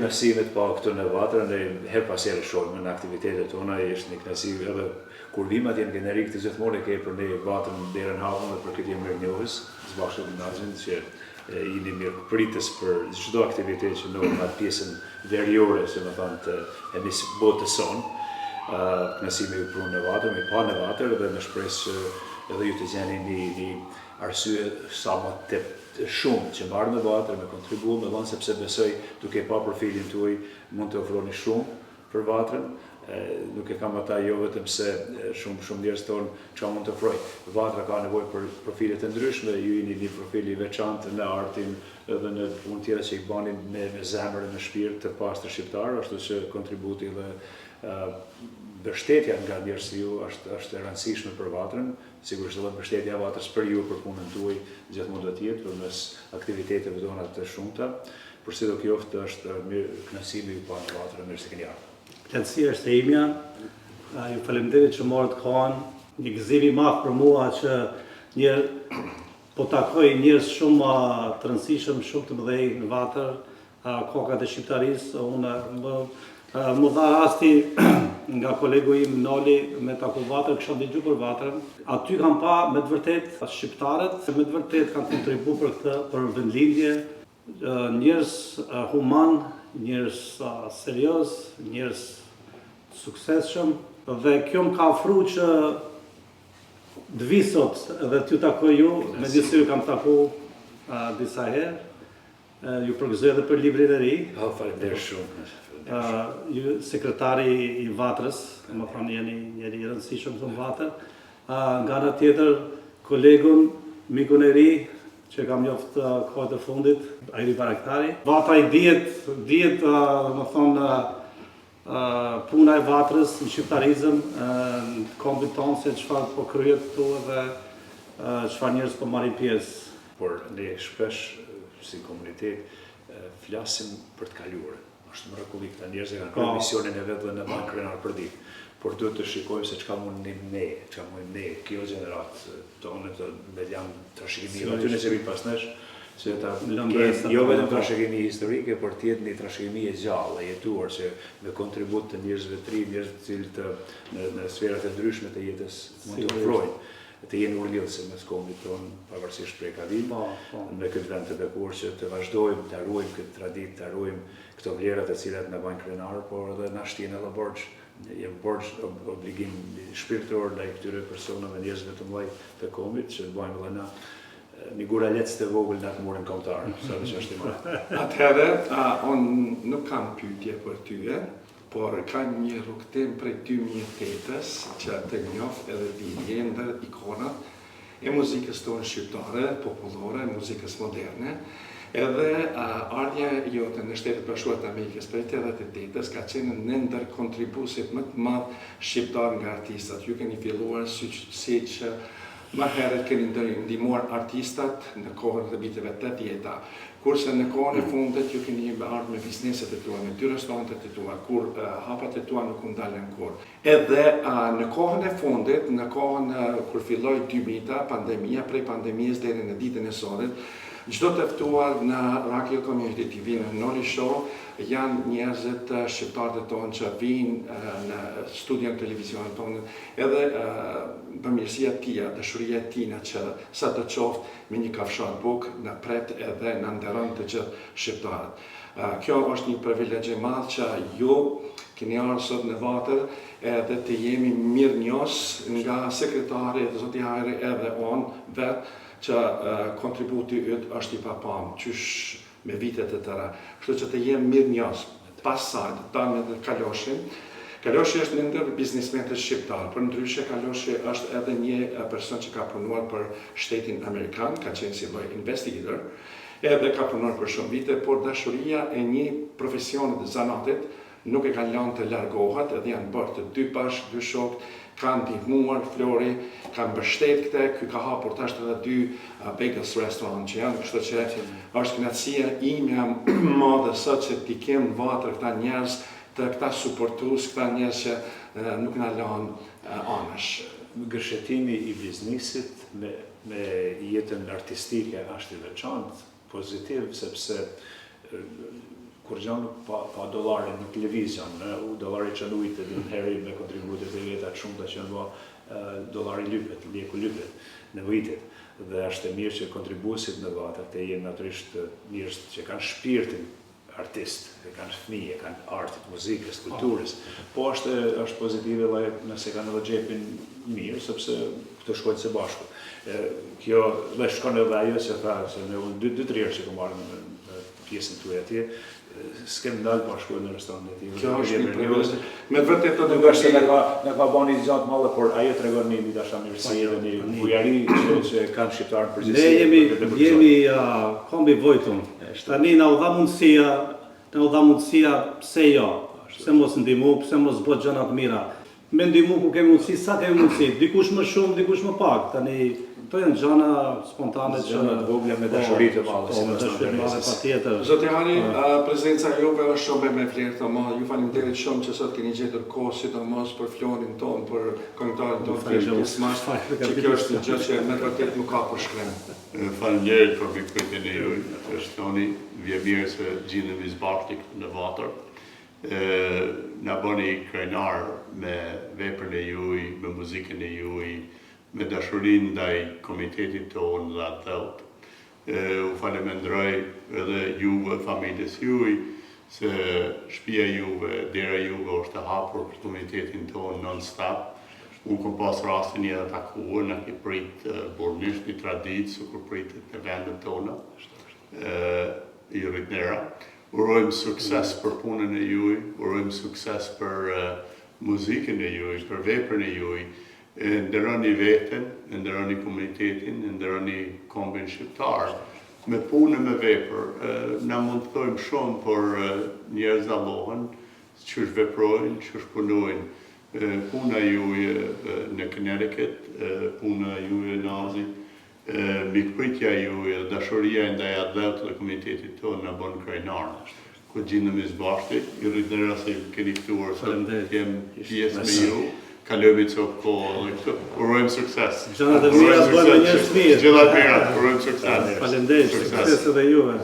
kënaqësi pa këtu në Vatrën, dhe her pas here shohim në aktivitetet tona, është një kënaqësi edhe kur vim atje në generik të gjithmonë e ke për ne Vatrën derën hapur dhe për këtë jemi mirënjohës, së bashku me Nazhin që jeni mirë pritës për çdo aktivitet që ndodh në atë pjesën veriore, se më thonë të botës sonë. Kënaqësi me ju prunë në Vatrë, me pa në Vatrë dhe në shpresë që edhe ju të gjeni një arsye sa më të shumë që marrë me Vatrë, me kontribu, me vonë, sepse besoj duke pa profilin tuaj mund të ofroni shumë për Vatrën, nuk e kam ata jo vetëm se shumë njerëz tonë çka mund të ofroj. Vatra ka nevojë për profile të ndryshme, ju jeni një profil i veçantë në artin edhe në punë tjera që i bani me zemër dhe me shpirt të pastër shqiptar, ashtu që kontributi dhe mbështetja nga njerëz si ju është e rëndësishme për Vatrën, sigurisht edhe mbështetja e Vatrës për ju, për punën tuaj, gjithmonë do të jetë përmes aktiviteteve tona të shumta. Por si do qoftë është kënaqësi me ju pa në Vatrë, mirë se keni ardhur. Kënaqësia është e imja. Ju faleminderit që morët kohën. Një gëzim i madh për mua që po takoj njerëz shumë të rëndësishëm, shumë të mëdhej në Vatër, kokat e shqiptarisë. Më dha rasti nga kolegu im Noli me taku Vatrën, kisha dëgju për Vatrën. Aty kam pa me të vërtet shqiptarët, me të vërtet kanë kontribu për këtë, për vendlindje, njerëz human, njerëz serioz, njerëz suksesshëm, dhe kjo më ka ofruar që të vi sot edhe t'ju takoj ju, me gjithse ju kam taku disa herë, ju përgëzoj edhe për librin e ri. Faleminderit shumë. Ju sekretari i Vatrës, më thonë jeni njëri i rëndësishëm në Vatër. Nga ana tjetër, kolegun, mikun e ri, që kam njoft kohët e fundit, Ajri Baraktari. Vatra i dihet, më thonë, puna e Vatrës në shqiptarizëm, në kombin tonë, se çfarë po kryhet këtu dhe çfarë njerëz po marrin pjesë. Por ne shpesh si komunitet flasim për të kaluarën. Është mrekulli këta njerëz që kanë kryer misionin e vet dhe në banë krenar për ditë. Por duhet të shikojmë se çka mundim ne, kjo gjeneratë tonë të median trashëgimi, aty nëse vi pas nesh, se ta jo vetëm trashëgimi historike, por të jetë një trashëgimi e gjallë, e jetuar, që me kontribut të njerëzve të ri, njerëz të cilët në sferat e ndryshme të jetës mund të ofrojnë, të jenë urrjedhëse mes kombit tonë, pavarësisht prej kavimit, në këtë vend të bekuar që të vazhdojmë të ruajmë këtë traditë, të ruajmë këto vlerat e cilat na bajnë krenar, por edhe na shtjen edhe borxh. Jem borxh, obligim shpirtëror ndaj këtyre personave, njerëzve të mëdhenj të kombit, që të bëjmë edhe na një gura lecë të vogël në atë murin kombëtar, sa që është i madh. Atëherë, unë nuk kam pyetje për ty, por kam një rrugtim prej 2008-s që të njoh edhe vijë ndër ikonat e muzikës tonë shqiptare, popullore, muzikës moderne. Edhe ardhja jote në Shtetet Bashkuara të Amerikës prej 88-s ka qenë në ndër kontribuesit më të madh shqiptar nga artistat. Ju keni filluar si që më herët keni ndihmuar artistat në kohën e viteve 80-ta. Kurse në kohën e fundit ju keni ardhur me bizneset e tua, me dy restorantet e tua, kur hapat e tua nuk u ndalen kur. Edhe në kohën e fundit, në kohën kur filloi 2000-ta, pandemia, prej pandemisë deri në ditën e sotme, çdo të ftuar në Rakil Community TV në Noli Show janë njerëzit shqiptarët tonë që vinë në studion televizionit tonë, edhe përmirësia tia, dashuria tina që sa të qoftë me një kafshar bukë në pret edhe në nderon të gjithë shqiptarët. Kjo është një privilegj i madh që ju keni ardhur sot në Vatër edhe të jemi mirënjohës nga sekretari dhe zoti Hajri edhe unë vetë, që kontributi yt është i papam, qysh me vitet e tëra. Kështu që të jem mirënjohës. Pas saj, ta me dhe Kaloshin. Kaloshi është në ndër biznesmenët shqiptar, për ndryshe Kaloshi është edhe një person që ka punuar për shtetin Amerikan, ka qenë si lloj investigator, edhe ka punuar për shumë vite, por dashuria e një profesionit dhe zanatit nuk e ka lënë të largohet, edhe janë bërë të dy bashkë, dy shokë, kanë ndihmuar Flori, kanë mbështet këte, ky ka hapur tash edhe dy bagels restaurant që janë, kështu që është kënaqësia ime madhe sot që t'i kem në Vatër këta njerëz, të këta suportues, këta njerëz që nuk na lënë anash. Gërshetimi i biznesit me jetën artistike është i veçantë, pozitiv, sepse kur gjë nuk pa dollarin në televizion, dollari që lujtë dhe në heri me kontributet e veta të shumta që në dollari lypet, leku lypet në vitet. Dhe është e mirë që kontribuesit në vatër të jenë naturisht njerëz që kanë shpirtin artist, kanë fëmijë, kanë artit, muzikës, kulturës. Po është pozitive nëse kanë edhe xhepin mirë, sepse këto shkojnë së bashku. Kjo dhe shkon edhe ajo që tha, se me unë 2-3 herë që ku marrëm në pjesën tuaj atje, s'kem dalë pa shkuar në restoran e tij. Kjo është një përgjithësi. Me vërtet të nuk është se na ka bënë gjatë madhe, por ajo tregon një dashamirësi dhe një bujari që kanë shqiptarët përgjithësi. Ne jemi kombi vojtun. Tani na u dha mundësia pse jo? Pse mos ndihmu, pse mos bëj gjëra të mira? Me ndihmu ku kemi mundësi, sa kemi mundësi, dikush më shumë, dikush më pak. Tani to janë gjëra spontane që të vogla me dashuri të madhe, me dashuri të madhe patjetër. Zoti Hani, prezenca juve është shumë me vlerë, ju faleminderit shumë që sot keni gjetur kohë sidomos për flonin ton, për këngëtarin ton Christmas, që kjo është gjë që me vërtet nuk ka për shkrem. Faleminderit për mikpritjen e juaj, është thoni, vje mirë se gjindemi zbashtik në vatër. Na bëni krenar me veprën e juaj, me muzikën e juaj, me dashurinë ndaj komitetit tonë dhe atëllët. U faleminderoj edhe juve, familjes juaj, se shtëpia juve, dera juve është e hapur për komitetin tonë non-stop. Unë kom pas rastin një dhe takuar, në ki prit burnisht një traditë, su kur pritet në vendet tona, i rritnera. Urojmë sukses për punën e juaj, urojmë sukses për muzikën e juaj, për veprën e juaj, ndëroni veten, ndëroni komunitetin, ndëroni kombin shqiptar. Me punë me vepër, na mund të thojmë shumë, por njerëz dallohen, ç'është veprojnë, ç'është punojnë. Puna juaj në Connecticut, puna juaj në Azi, mikpritja juaj, dashuria ndaj atletë dhe komunitetit tonë na bën krenar. Ku gjindemi së bashku, ju rritnera se keni ftuar sot, jem pjesë me ju. Kalojmë të kohë dhe këtu. Urojmë sukses. Gjëra të mira bëjnë njerëz mirë. Gjëra të mira, urojmë sukses. Faleminderit, sukses edhe juve.